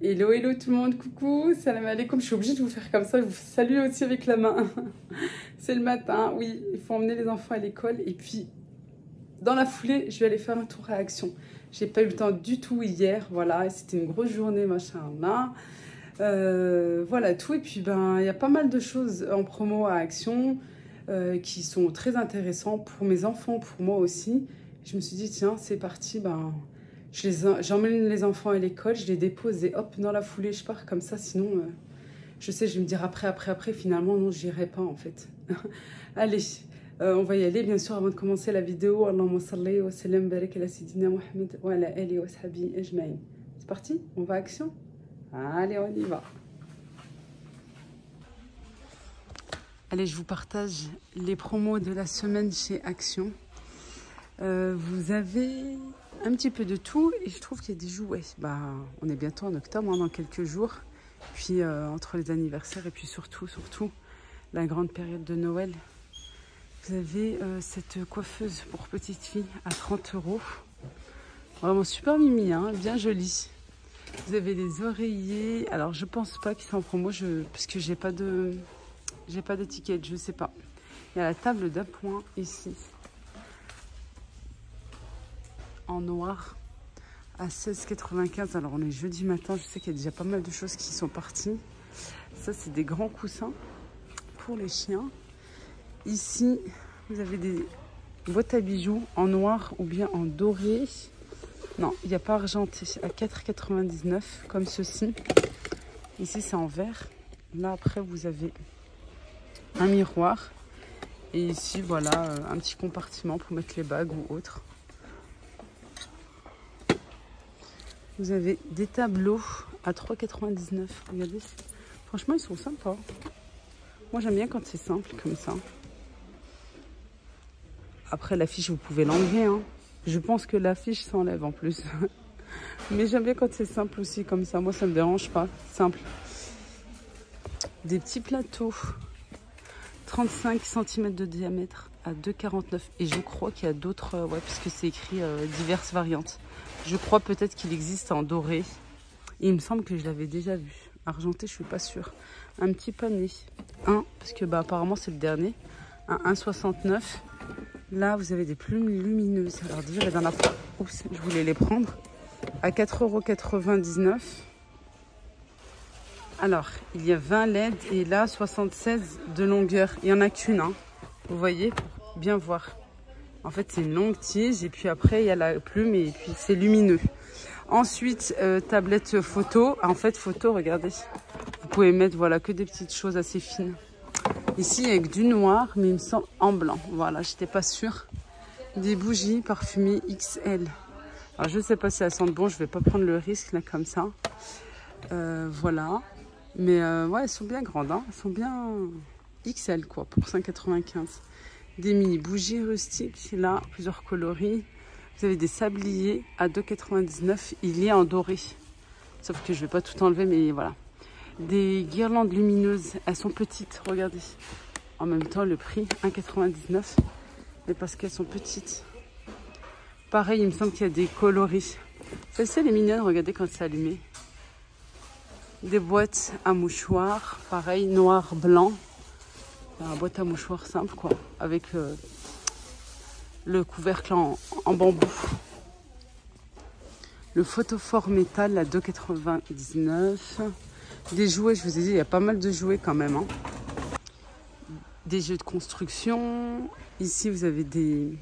Hello, hello tout le monde, coucou, salam alaikum. Je suis obligée de vous faire comme ça, je vous salue aussi avec la main. C'est le matin, oui, il faut emmener les enfants à l'école et puis dans la foulée, je vais aller faire un tour à Action. J'ai pas eu le temps du tout hier, voilà, c'était une grosse journée, machin, là. Voilà tout, et puis ben il y a pas mal de choses en promo à Action qui sont très intéressantes pour mes enfants, pour moi aussi. Je me suis dit tiens, c'est parti, ben j'emmène les enfants à l'école, je les dépose et hop, dans la foulée, je pars comme ça. Sinon, je sais, je vais me dire après, finalement, non, j'irai pas en fait. Allez, on va y aller, bien sûr, avant de commencer la vidéo. Allahumma salli wa sallam barak ala sayyidina Muhammad wa ala alihi wa sahbihi ajma'in. C'est parti, on va à Action. Allez, on y va. Allez, je vous partage les promos de la semaine chez Action. Vous avez un petit peu de tout et je trouve qu'il y a des jouets. Bah, on est bientôt en octobre, hein, dans quelques jours. Puis entre les anniversaires et puis surtout la grande période de Noël. Vous avez cette coiffeuse pour petite fille à 30 €. Vraiment super mimi, hein, bien jolie. Vous avez les oreillers. Alors je pense pas qu'ils sont en promo parce que j'ai pas d'étiquette, je sais pas. Il y a la table d'appoint ici. En noir à 16,95 €. Alors on est jeudi matin, je sais qu'il y a déjà pas mal de choses qui sont parties. Ça c'est des grands coussins pour les chiens. Ici vous avez des boîtes à bijoux en noir ou bien en doré. Non, il n'y a pas argenté, à 4,99 € comme ceci. Ici c'est en vert. Là après vous avez un miroir. Et ici voilà un petit compartiment pour mettre les bagues ou autre. Vous avez des tableaux à 3,99 €. Regardez, franchement, ils sont sympas. Moi, j'aime bien quand c'est simple comme ça. Après, l'affiche, vous pouvez l'enlever, hein. Je pense que l'affiche s'enlève en plus. Mais j'aime bien quand c'est simple aussi comme ça. Moi, ça ne me dérange pas. Simple. Des petits plateaux. 35 cm de diamètre à 2,49 €. Et je crois qu'il y a d'autres, ouais, puisque c'est écrit diverses variantes. Je crois peut-être qu'il existe en doré. Et il me semble que je l'avais déjà vu. Argenté, je suis pas sûre. Un petit panier. Parce que bah, apparemment c'est le dernier. Un 1,69 €. Là, vous avez des plumes lumineuses. Alors déjà, la dernière fois, oups, je voulais les prendre. À 4,99 €. Alors, il y a 20 LED et là, 76 de longueur. Il n'y en a qu'une, hein. Vous voyez, pour bien voir. En fait, c'est une longue tige et puis après, il y a la plume et puis c'est lumineux. Ensuite, tablette photo. En fait, photo, regardez. Vous pouvez mettre, voilà, que des petites choses assez fines. Ici, avec du noir, mais il me semble en blanc. Voilà, j'étais pas sûre. Des bougies parfumées XL. Alors, je ne sais pas si elles sentent bon. Je vais pas prendre le risque, là, comme ça. Voilà. Mais ouais, elles sont bien grandes, hein. Elles sont bien XL, quoi, pour 5,95 €. Des mini bougies rustiques, là, plusieurs coloris. Vous avez des sabliers à 2,99 €. Il y a en doré. Sauf que je ne vais pas tout enlever, mais voilà. Des guirlandes lumineuses. Elles sont petites, regardez. En même temps, le prix, 1,99 €. Mais parce qu'elles sont petites. Pareil, il me semble qu'il y a des coloris. Celle-ci, elle est mignonne, regardez quand c'est allumé. Des boîtes à mouchoirs. Pareil, noir, blanc. Une boîte à mouchoirs simple, quoi. Avec le couvercle en bambou. Le photophore métal à 2,99 €. Des jouets, je vous ai dit, il y a pas mal de jouets quand même, hein. Des jeux de construction. Ici, vous avez des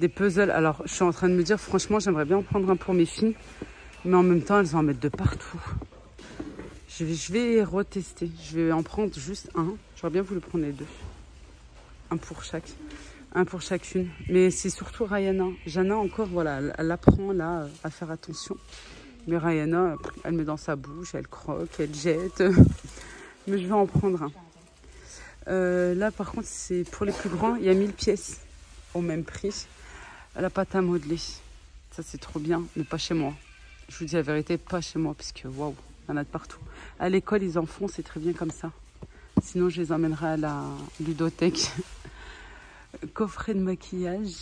puzzles. Alors, je suis en train de me dire, franchement, j'aimerais bien en prendre un pour mes filles. Mais en même temps, elles vont en mettre de partout. Je vais retester. Je vais en prendre juste un. J'aurais bien voulu prendre les deux. Un pour chaque. Un pour chacune. Mais c'est surtout Rayana. Jana encore, voilà, elle apprend là à faire attention. Mais Rayana, elle met dans sa bouche, elle croque, elle jette. Mais je vais en prendre un. Là, par contre, c'est pour les plus grands. Il y a 1000 pièces au même prix. La pâte à modeler. Ça, c'est trop bien, mais pas chez moi. Je vous dis la vérité, pas chez moi, parce que waouh, il y en a de partout. À l'école, ils en font, c'est très bien comme ça. Sinon, je les emmènerai à la ludothèque. Coffret de maquillage.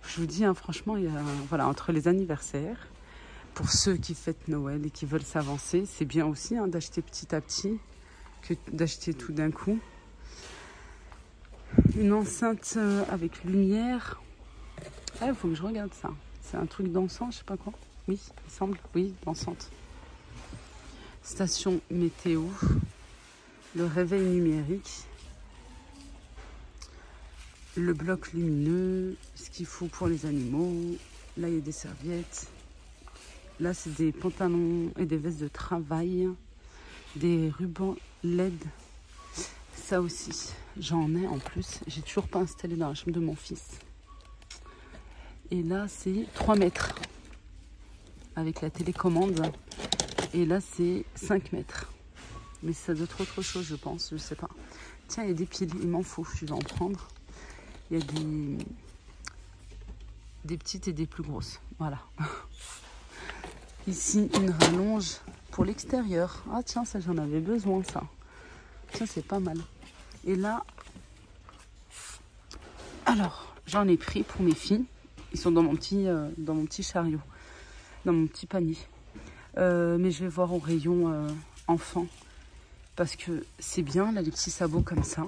Je vous dis, hein, franchement, il y a, voilà, entre les anniversaires, Pour ceux qui fêtent Noël et qui veulent s'avancer, c'est bien aussi hein, d'acheter petit à petit que d'acheter tout d'un coup. Une enceinte avec lumière. Ah, il faut que je regarde ça. C'est un truc dansant, je sais pas quoi. Oui, il semble. Oui, dansante. Station météo. Le réveil numérique. Le bloc lumineux. Ce qu'il faut pour les animaux. Là, il y a des serviettes. Là, c'est des pantalons et des vestes de travail. Des rubans LED. Ça aussi, j'en ai en plus. J'ai toujours pas installé dans la chambre de mon fils. Et là, c'est 3 mètres. Avec la télécommande. Et là, c'est 5 mètres. Mais ça doit être autre chose, je pense. Je sais pas. Tiens, il y a des piles. Il m'en faut. Je vais en prendre. Il y a des petites et des plus grosses. Voilà. Ici, une rallonge pour l'extérieur. Ah tiens, ça j'en avais besoin, ça. Ça, c'est pas mal. Et là, alors, j'en ai pris pour mes filles. Ils sont dans mon petit chariot, dans mon petit panier. Mais je vais voir au rayon enfants. Parce que c'est bien, là, les petits sabots comme ça.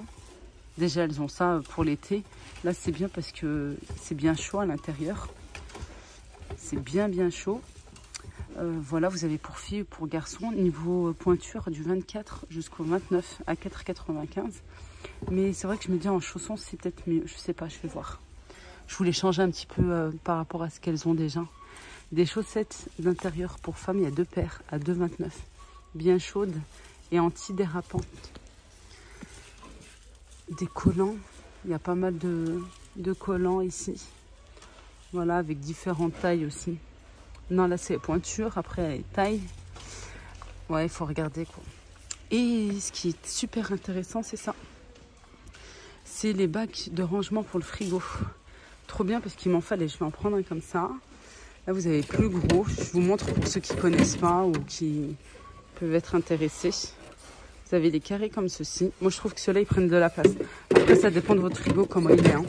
Déjà, elles ont ça pour l'été. Là, c'est bien parce que c'est bien chaud à l'intérieur. C'est bien, bien chaud. Voilà, vous avez pour filles, pour garçons, niveau pointure du 24 jusqu'au 29 à 4,95. Mais c'est vrai que je me dis en chaussons, c'est peut-être mieux. Je sais pas, je vais voir. Je voulais changer un petit peu par rapport à ce qu'elles ont déjà. Des chaussettes d'intérieur pour femmes, il y a 2 paires à 2,29. Bien chaudes et antidérapantes. Des collants, il y a pas mal de collants ici. Voilà, avec différentes tailles aussi. Non, là, c'est pointure. Après, les tailles. Ouais, il faut regarder, quoi. Et ce qui est super intéressant, c'est ça. C'est les bacs de rangement pour le frigo. Trop bien, parce qu'il m'en fallait. Je vais en prendre un comme ça. Là, vous avez plus gros. Je vous montre pour ceux qui ne connaissent pas ou qui peuvent être intéressés. Vous avez des carrés comme ceci. Moi, je trouve que ceux-là, ils prennent de la place. Après, ça dépend de votre frigo, comment il est. Hein.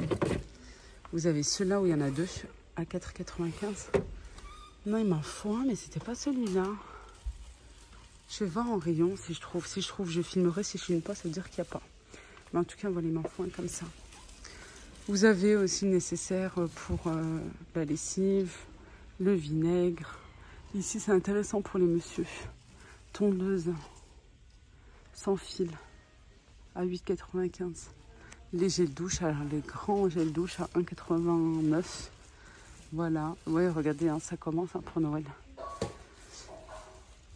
Vous avez ceux-là où il y en a 2 à 4,95. Non, il m'en faut un, mais c'était pas celui-là. Je vais voir en rayon si je trouve. Si je trouve, je filmerai. Si je filme pas, ça veut dire qu'il n'y a pas. Mais en tout cas, voilà, il m'en faut un comme ça. Vous avez aussi le nécessaire pour la lessive, le vinaigre. Ici, c'est intéressant pour les messieurs. Tondeuse, sans fil, à 8,95. Les gels douche, alors les grands gels douche à 1,89. Voilà, ouais, regardez, hein, ça commence hein, pour Noël.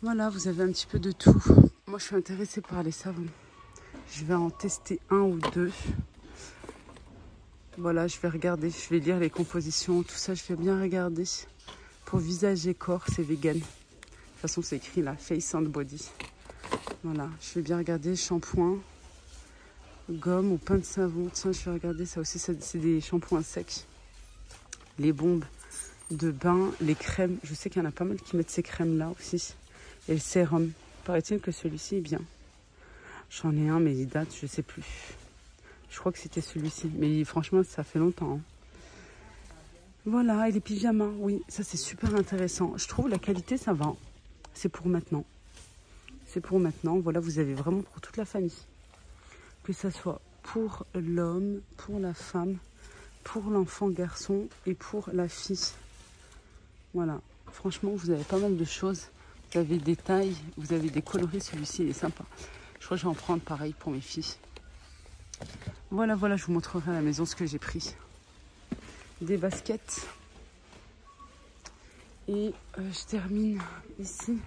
Voilà, vous avez un petit peu de tout. Moi, je suis intéressée par les savons. Je vais en tester 1 ou 2. Voilà, je vais regarder, je vais lire les compositions, tout ça, je vais bien regarder. Pour visage et corps, c'est vegan. De toute façon, c'est écrit là, Face and Body. Voilà, je vais bien regarder, shampoing, gomme ou pain de savon. Tiens, je vais regarder, ça aussi, c'est des shampoings secs. Les bombes de bain, les crèmes. Je sais qu'il y en a pas mal qui mettent ces crèmes-là aussi. Et le sérum. Paraît-il que celui-ci est bien. J'en ai un, mais il date, je sais plus. Je crois que c'était celui-ci. Mais franchement, ça fait longtemps. Hein. Voilà, et les pyjamas. Oui, ça c'est super intéressant. Je trouve la qualité, ça va. C'est pour maintenant. C'est pour maintenant. Voilà, vous avez vraiment pour toute la famille. Que ça soit pour l'homme, pour la femme, pour l'enfant garçon et pour la fille. Voilà, franchement, vous avez pas mal de choses. Vous avez des tailles, vous avez des coloris. Celui-ci, il est sympa. Je crois que je vais en prendre pareil pour mes filles. Voilà, voilà, je vous montrerai à la maison ce que j'ai pris. Des baskets. Et je termine ici.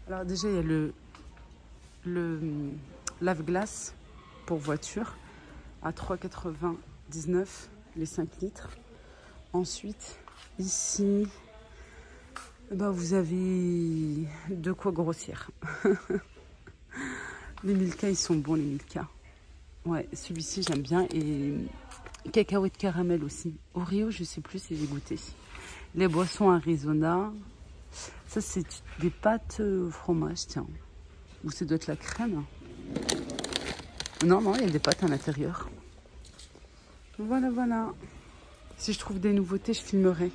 Alors déjà, il y a le lave-glace pour voiture à 3,99 les 5 litres. Ensuite, ici, bah, vous avez de quoi grossir. Les Milka, ils sont bons, les Milka. Ouais, celui-ci, j'aime bien. Et cacahuètes caramel aussi. Oreo, je sais plus si j'ai goûté. Les boissons Arizona. Ça, c'est des pâtes au fromage, tiens. Ou ça doit être la crème. Non, non, il y a des pâtes à l'intérieur. Voilà, voilà. Si je trouve des nouveautés, je filmerai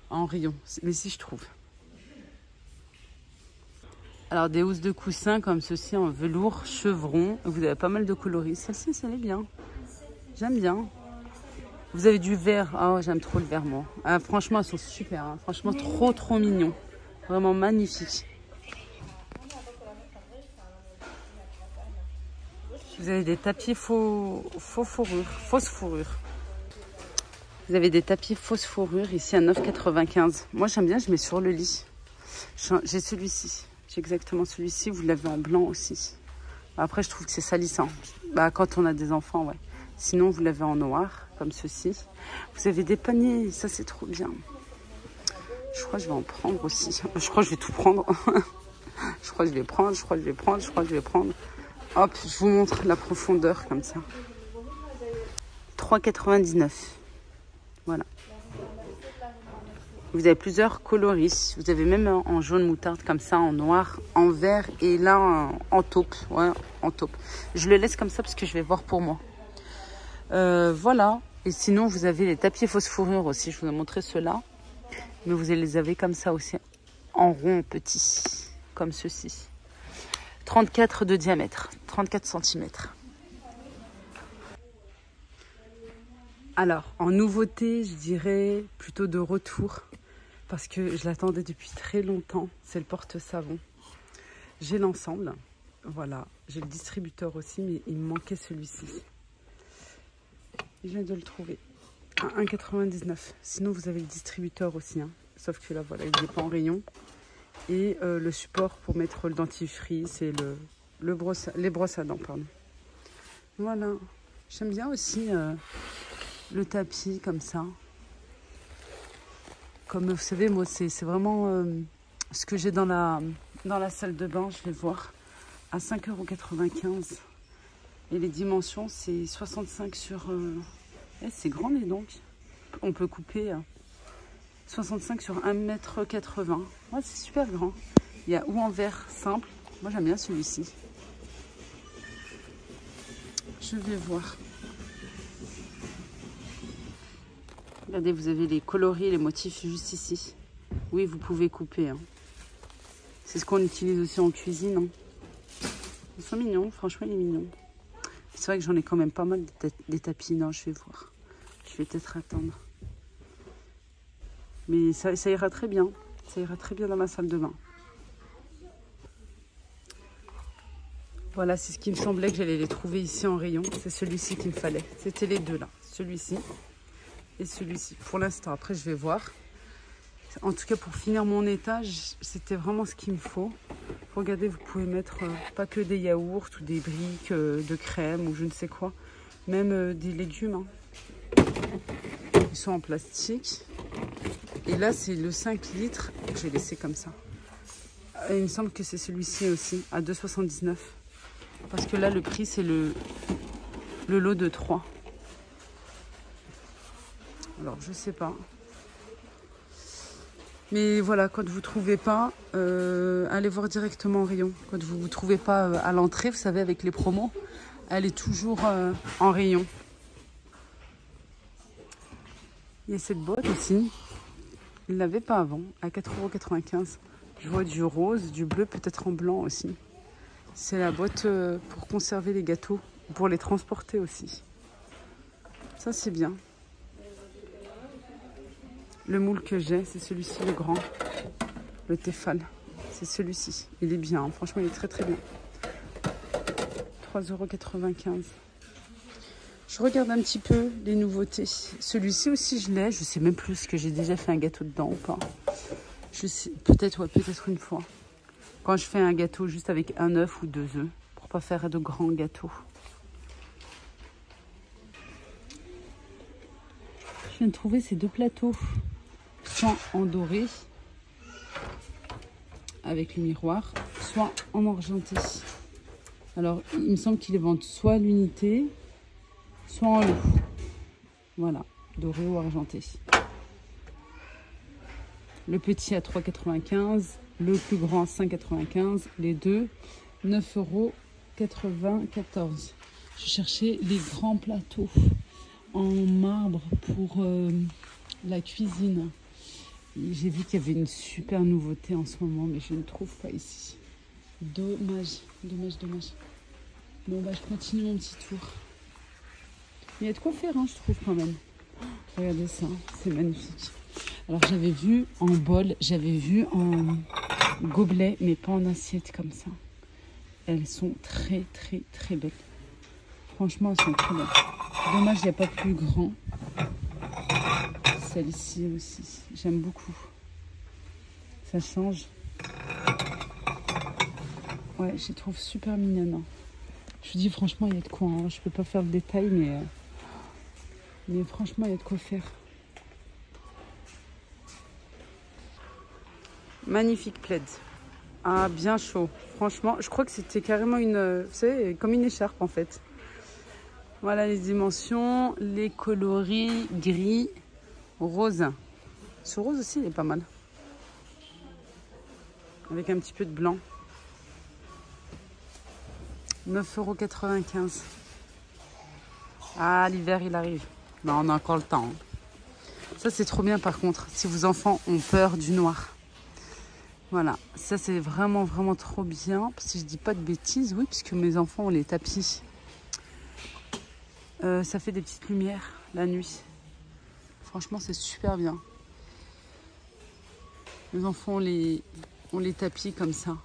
en rayon. Mais si je trouve. Alors des housses de coussin comme ceci en velours chevron. Vous avez pas mal de coloris. Celle-ci, ça est bien. J'aime bien. Vous avez du vert. Oh, j'aime trop le vert, moi. Ah, franchement, elles sont super. Hein. Franchement, trop mignons. Vraiment magnifique. Vous avez des tapis fausse fourrure. Vous avez des tapis fausse fourrure ici à 9,95. Moi, j'aime bien, je mets sur le lit. J'ai celui-ci. J'ai exactement celui-ci. Vous l'avez en blanc aussi. Après, je trouve que c'est salissant. Bah, quand on a des enfants, ouais. Sinon, vous l'avez en noir, comme ceci. Vous avez des paniers, ça c'est trop bien. Je crois que je vais en prendre aussi. Je crois que je vais tout prendre. Je crois que je vais prendre. Hop, je vous montre la profondeur comme ça. 3,99. Voilà. Vous avez plusieurs coloris. Vous avez même en jaune moutarde comme ça, en noir, en vert et là en taupe. Ouais, en taupe. Je le laisse comme ça parce que je vais voir pour moi. Voilà. Et sinon, vous avez les tapis fausse fourrure aussi. Je vous ai montré ceux-là. Mais vous les avez comme ça aussi, en rond petit, comme ceci. 34 de diamètre, 34 cm. Alors, en nouveauté, je dirais plutôt de retour. Parce que je l'attendais depuis très longtemps. C'est le porte-savon. J'ai l'ensemble. Voilà. J'ai le distributeur aussi, mais il me manquait celui-ci. Je viens de le trouver à 1,99. Sinon, vous avez le distributeur aussi. Hein. Sauf que là, voilà, il n'est pas en rayon. Et le support pour mettre le dentifrice et les brosses à dents. Pardon. Voilà. J'aime bien aussi le tapis comme ça. Comme vous savez, moi, c'est vraiment ce que j'ai dans la salle de bain. Je vais voir à 5,95 €. Et les dimensions, c'est 65 sur... c'est grand, mais donc, on peut couper 65 sur 1,80 m. Ouais, c'est super grand. Il y a ou en verre simple. Moi, j'aime bien celui-ci. Je vais voir. Regardez, vous avez les coloris, les motifs juste ici. Oui, vous pouvez couper. Hein. C'est ce qu'on utilise aussi en cuisine. Hein. Ils sont mignons, franchement, il est mignon. C'est vrai que j'en ai quand même pas mal des tapis. Non, je vais voir. Je vais peut-être attendre. Mais ça ira très bien. Ça ira très bien dans ma salle de bain. Voilà, c'est ce qui me semblait que j'allais les trouver ici en rayon. C'est celui-ci qu'il me fallait. C'était les deux là. Celui-ci et celui-ci. Pour l'instant, après je vais voir. En tout cas, pour finir mon étage, c'était vraiment ce qu'il me faut. Regardez, vous pouvez mettre pas que des yaourts ou des briques de crème ou je ne sais quoi. Même des légumes. Hein. Ils sont en plastique. Et là, c'est le 5 litres. Je vais laisser comme ça. Il me semble que c'est celui-ci aussi, à 2,79 €. Parce que là, le prix, c'est le lot de 3. Alors, je sais pas. Mais voilà, quand vous ne trouvez pas, allez voir directement en rayon. Quand vous ne trouvez pas à l'entrée, vous savez, avec les promos, elle est toujours en rayon. Il y a cette boîte aussi. Il ne l'avait pas avant, à 4,95 €. Je vois du rose, du bleu, peut-être en blanc aussi. C'est la boîte pour conserver les gâteaux, pour les transporter aussi. Ça, c'est bien. Le moule que j'ai, c'est celui-ci, le grand. Le Tefal. C'est celui-ci. Il est bien, hein. Franchement, il est très très bien. 3,95 €. Je regarde un petit peu les nouveautés. Celui-ci aussi, je l'ai. Je sais même plus que j'ai déjà fait un gâteau dedans ou pas. Je sais, peut-être, ouais, peut-être une fois. Quand je fais un gâteau juste avec un œuf ou 2 œufs, pour pas faire de grands gâteaux. Je viens de trouver ces deux plateaux, soit en doré, avec le miroir, soit en argenté. Alors, il me semble qu'ils les vendent soit à l'unité, soit en lot. Voilà, doré ou argenté. Le petit à 3,95 €, le plus grand 5,95 €, les deux 9,94 €. Je cherchais les grands plateaux. en marbre pour la cuisine. J'ai vu qu'il y avait une super nouveauté en ce moment, mais je ne trouve pas ici. Dommage, dommage, dommage. Bon, bah, je continue mon petit tour. Il y a de quoi faire, hein, je trouve, quand même. Regardez ça, c'est magnifique. Alors, j'avais vu en bol, j'avais vu en gobelet, mais pas en assiette comme ça. Elles sont très, très, très belles. Franchement, elles sont très belles. Dommage, il n'y a pas plus grand. Celle-ci aussi, j'aime beaucoup. Ça change. Ouais, je les trouve super mignonnes. Hein. Je vous dis, franchement, il y a de quoi. Hein. Je peux pas faire le détail, mais franchement, il y a de quoi faire. Magnifique plaid. Ah, bien chaud. Franchement, je crois que c'était carrément une... Vous savez, comme une écharpe, en fait. Voilà les dimensions, les coloris gris, rose. Ce rose aussi, il est pas mal. Avec un petit peu de blanc. 9,95 €. Ah, l'hiver, il arrive. Non, on a encore le temps. Ça, c'est trop bien, par contre, si vos enfants ont peur du noir. Voilà, ça, c'est vraiment, vraiment trop bien. Si je dis pas de bêtises, oui, puisque mes enfants ont les tapis. Ça fait des petites lumières la nuit. Franchement, c'est super bien. Les enfants ont les tapis comme ça.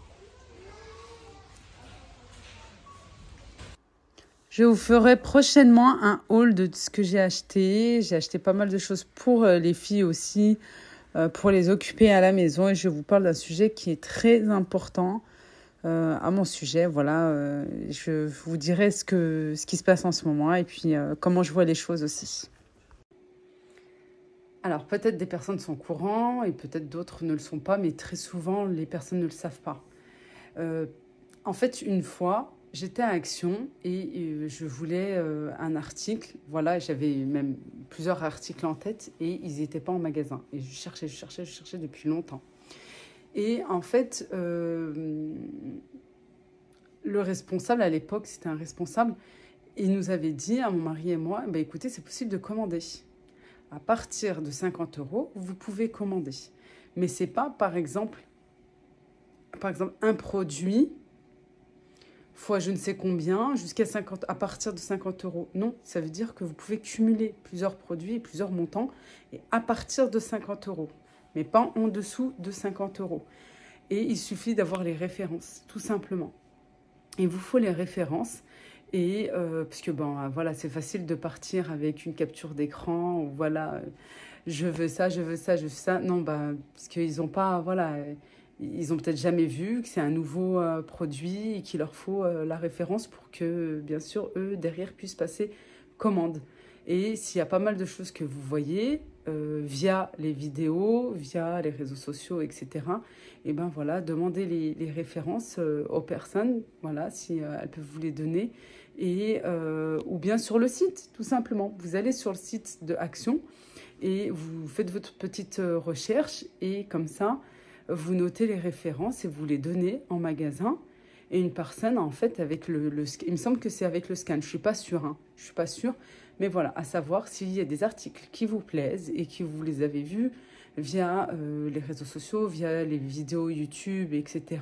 Je vous ferai prochainement un haul de ce que j'ai acheté. J'ai acheté pas mal de choses pour les filles aussi, pour les occuper à la maison. Et je vous parle d'un sujet qui est très important à mon sujet. Voilà, je vous dirai ce qui se passe en ce moment et puis comment je vois les choses aussi. Alors, peut-être des personnes sont au courant et peut-être d'autres ne le sont pas, mais très souvent, les personnes ne le savent pas. En fait, une fois, j'étais à Action et je voulais un article. Voilà, j'avais même plusieurs articles en tête et ils n'étaient pas en magasin. Et je cherchais depuis longtemps. Et en fait, le responsable à l'époque, c'était un responsable, il nous avait dit à mon mari et moi, bah, écoutez, c'est possible de commander. À partir de 50 €, vous pouvez commander. Mais c'est pas, par exemple, un produit fois je ne sais combien, jusqu'à 50, à partir de 50 €. Non, ça veut dire que vous pouvez cumuler plusieurs produits et plusieurs montants et à partir de 50 €, mais pas en dessous de 50 €. Et il suffit d'avoir les références, tout simplement. Il vous faut les références. Et puisque bon, voilà, c'est facile de partir avec une capture d'écran ou voilà, je veux ça, je veux ça, je veux ça. Non, bah, parce qu'ils n'ont pas, voilà, ils ont peut-être jamais vu que c'est un nouveau produit et qu'il leur faut la référence pour que, bien sûr, eux, derrière, puissent passer commande. Et s'il y a pas mal de choses que vous voyez via les vidéos, via les réseaux sociaux, etc., et ben voilà, demandez les références aux personnes, voilà, si elles peuvent vous les donner. Et, ou bien sur le site, tout simplement. Vous allez sur le site de Action et vous faites votre petite recherche et comme ça, vous notez les références et vous les donnez en magasin. Et une personne, en fait, avec il me semble que c'est avec le scan, je ne suis pas sûre, hein, je ne suis pas sûre. Mais voilà, à savoir s'il y a des articles qui vous plaisent et que vous les avez vus via les réseaux sociaux, via les vidéos YouTube, etc.,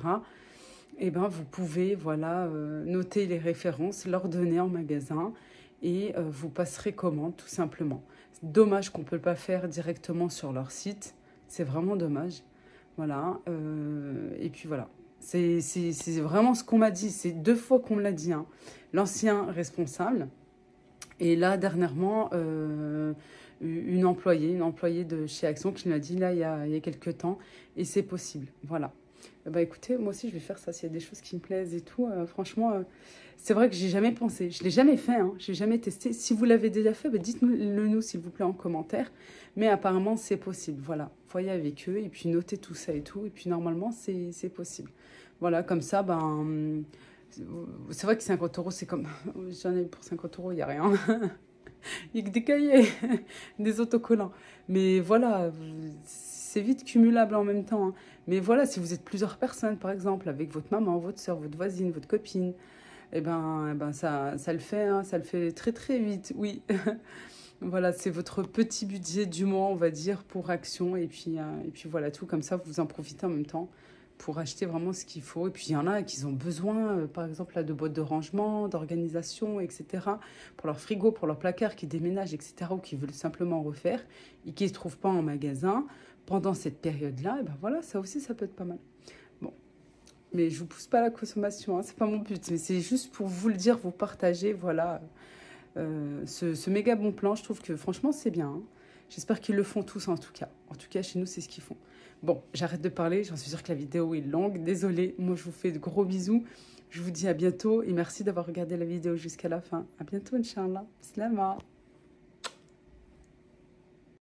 eh ben, vous pouvez voilà, noter les références, leur donner en magasin et vous passerez commande tout simplement. C'est dommage qu'on ne peut pas faire directement sur leur site. C'est vraiment dommage. Voilà. Et puis voilà. C'est vraiment ce qu'on m'a dit. C'est 2 fois qu'on me l'a dit. Hein. L'ancien responsable. Et là, dernièrement, une employée de chez Action qui me l'a dit là, il y a quelques temps. Et c'est possible. Voilà. Bah écoutez, moi aussi je vais faire ça. S'il y a des choses qui me plaisent et tout, franchement, c'est vrai que j'ai jamais pensé. Je l'ai jamais fait, hein, j'ai jamais testé. Si vous l'avez déjà fait, bah dites-le nous s'il vous plaît en commentaire. Mais apparemment c'est possible. Voilà, voyez avec eux et puis notez tout ça et tout. Et puis normalement c'est possible. Voilà, comme ça, ben c'est vrai que 50 €, c'est comme j'en ai pour 50 €, il y a rien. Il y a que des cahiers, des autocollants. Mais voilà, c'est vite cumulable en même temps. Hein. Mais voilà, si vous êtes plusieurs personnes, par exemple, avec votre maman, votre soeur, votre voisine, votre copine, eh ben ça le fait, hein, ça le fait très très vite, oui. Voilà, c'est votre petit budget du mois, on va dire, pour Action. Et puis voilà, tout comme ça, vous en profitez en même temps pour acheter vraiment ce qu'il faut. Et puis il y en a qui ont besoin, par exemple, là, de boîtes de rangement, d'organisation, etc. Pour leur frigo, pour leur placard qui déménagent, etc. Ou qui veulent simplement refaire et qui ne se trouvent pas en magasin pendant cette période-là. Et ben voilà, ça aussi, ça peut être pas mal. Bon, mais je vous pousse pas à la consommation, hein, c'est pas mon but. Mais c'est juste pour vous le dire, vous partager, voilà. Ce méga bon plan, je trouve que franchement, c'est bien. Hein. J'espère qu'ils le font tous en tout cas. En tout cas, chez nous, c'est ce qu'ils font. Bon, j'arrête de parler. J'en suis sûre que la vidéo est longue. Désolée. Moi, je vous fais de gros bisous. Je vous dis à bientôt et merci d'avoir regardé la vidéo jusqu'à la fin. À bientôt, Inch'Allah. Slama.